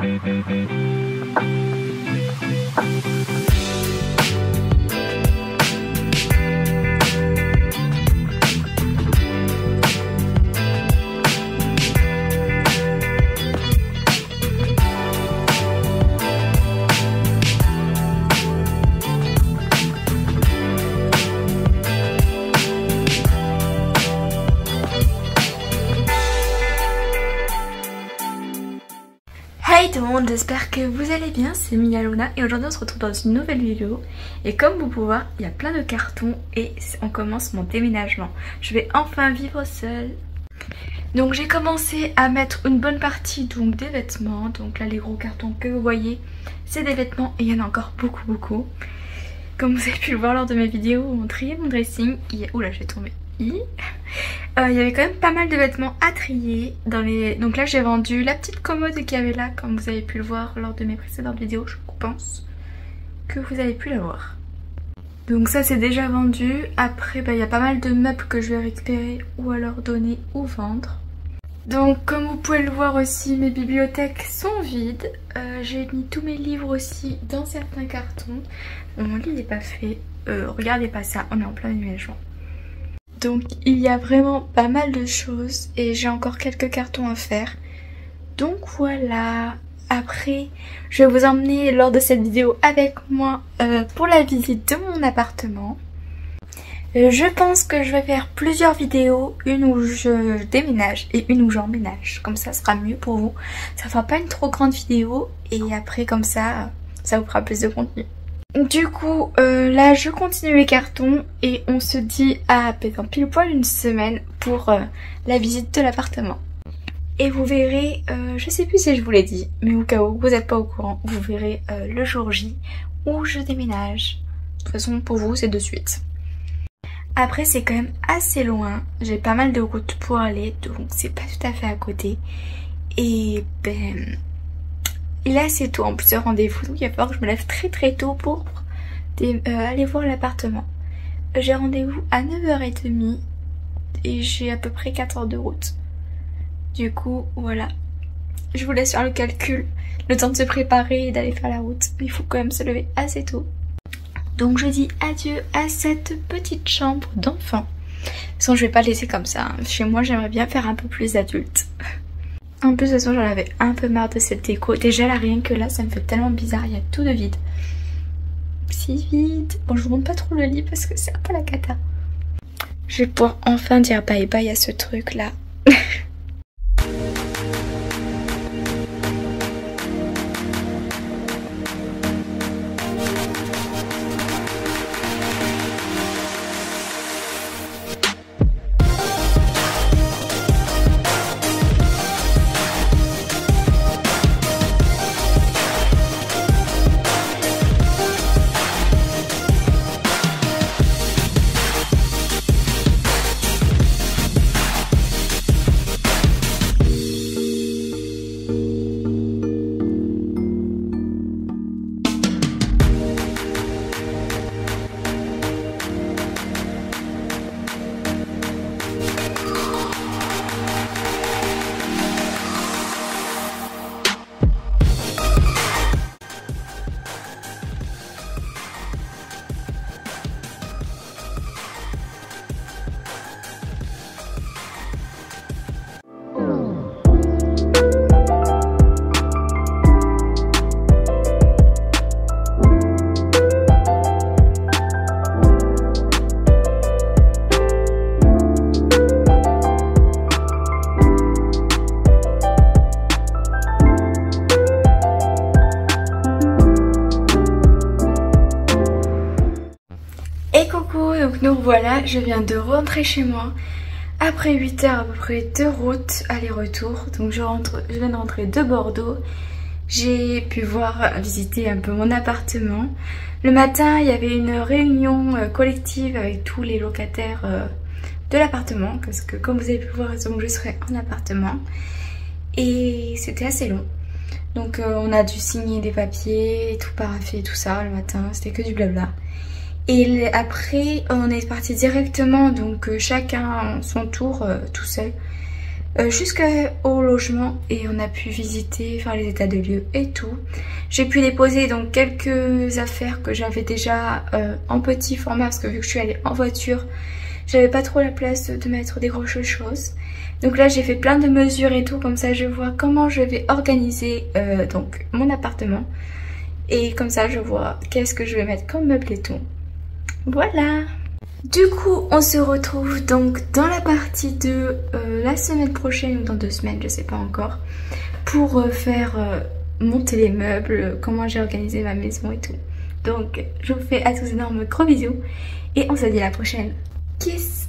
Hey tout le monde, j'espère que vous allez bien, c'est Mia Luna et aujourd'hui on se retrouve dans une nouvelle vidéo. Et comme vous pouvez voir, il y a plein de cartons et on commence mon déménagement. Je vais enfin vivre seule. Donc j'ai commencé à mettre une bonne partie donc des vêtements. Donc là les gros cartons que vous voyez, c'est des vêtements et il y en a encore beaucoup. Comme vous avez pu le voir lors de mes vidéos où on triait mon dressing, oula j'ai tombé. Il y avait quand même pas mal de vêtements à trier donc là j'ai vendu la petite commode qu'il y avait là, comme vous avez pu le voir lors de mes précédentes vidéos. Je pense que vous avez pu la voir. Donc ça c'est déjà vendu. Après il y a pas mal de meubles que je vais récupérer ou alors donner ou vendre. Donc comme vous pouvez le voir aussi, mes bibliothèques sont vides. J'ai mis tous mes livres aussi dans certains cartons. Mon lit n'est pas fait, regardez pas ça, on est en plein déménagement. Donc il y a vraiment pas mal de choses et j'ai encore quelques cartons à faire. Donc voilà, après je vais vous emmener lors de cette vidéo avec moi pour la visite de mon appartement. Je pense que je vais faire plusieurs vidéos, une où je déménage et une où j'emménage. Comme ça sera mieux pour vous. Ça fera pas une trop grande vidéo et après comme ça vous fera plus de contenu. Du coup là je continue les cartons et on se dit à dans pile poil une semaine pour la visite de l'appartement. Et vous verrez, je sais plus si je vous l'ai dit, mais au cas où vous n'êtes pas au courant, vous verrez le jour J où je déménage. De toute façon pour vous c'est de suite. Après c'est quand même assez loin, j'ai pas mal de routes pour aller, donc c'est pas tout à fait à côté. Et ben... il est assez tôt en plus de rendez-vous, donc il va falloir que je me lève très tôt pour aller voir l'appartement. J'ai rendez-vous à 9h30 et j'ai à peu près 4 heures de route. Du coup voilà, je vous laisse faire le calcul, le temps de se préparer et d'aller faire la route. Il faut quand même se lever assez tôt. Donc je dis adieu à cette petite chambre d'enfant. De toute façon je vais pas laisser comme ça, hein. Chez moi j'aimerais bien faire un peu plus adulte. En plus de toute façon j'en avais un peu marre de cette déco. Déjà là rien que là ça me fait tellement bizarre, il y a tout de vide. C'est vide. Bon je vous montre pas trop le lit parce que c'est un peu la cata. Je vais pouvoir enfin dire bye bye à ce truc là. Donc nous voilà, je viens de rentrer chez moi après 8 heures à peu près de route aller-retour. Donc je viens de rentrer de Bordeaux. J'ai pu visiter un peu mon appartement. Le matin il y avait une réunion collective avec tous les locataires de l'appartement. Parce que comme vous avez pu voir, donc je serai en appartement. Et c'était assez long. Donc on a dû signer des papiers, tout paraffer, tout ça le matin. C'était que du blabla. Et après on est parti directement, donc chacun son tour tout seul, jusqu'au logement et on a pu visiter, faire les états de lieux et tout. J'ai pu déposer donc quelques affaires que j'avais déjà en petit format parce que vu que je suis allée en voiture, j'avais pas trop la place de mettre des grosses choses. Donc là j'ai fait plein de mesures et tout, comme ça je vois comment je vais organiser donc mon appartement. Et comme ça je vois qu'est-ce que je vais mettre comme meuble et tout. Voilà. Du coup on se retrouve donc dans la partie de la semaine prochaine ou dans 2 semaines, je sais pas encore, pour faire monter les meubles, comment j'ai organisé ma maison et tout. Donc je vous fais à tous énormes gros bisous et on se dit à la prochaine. Kiss.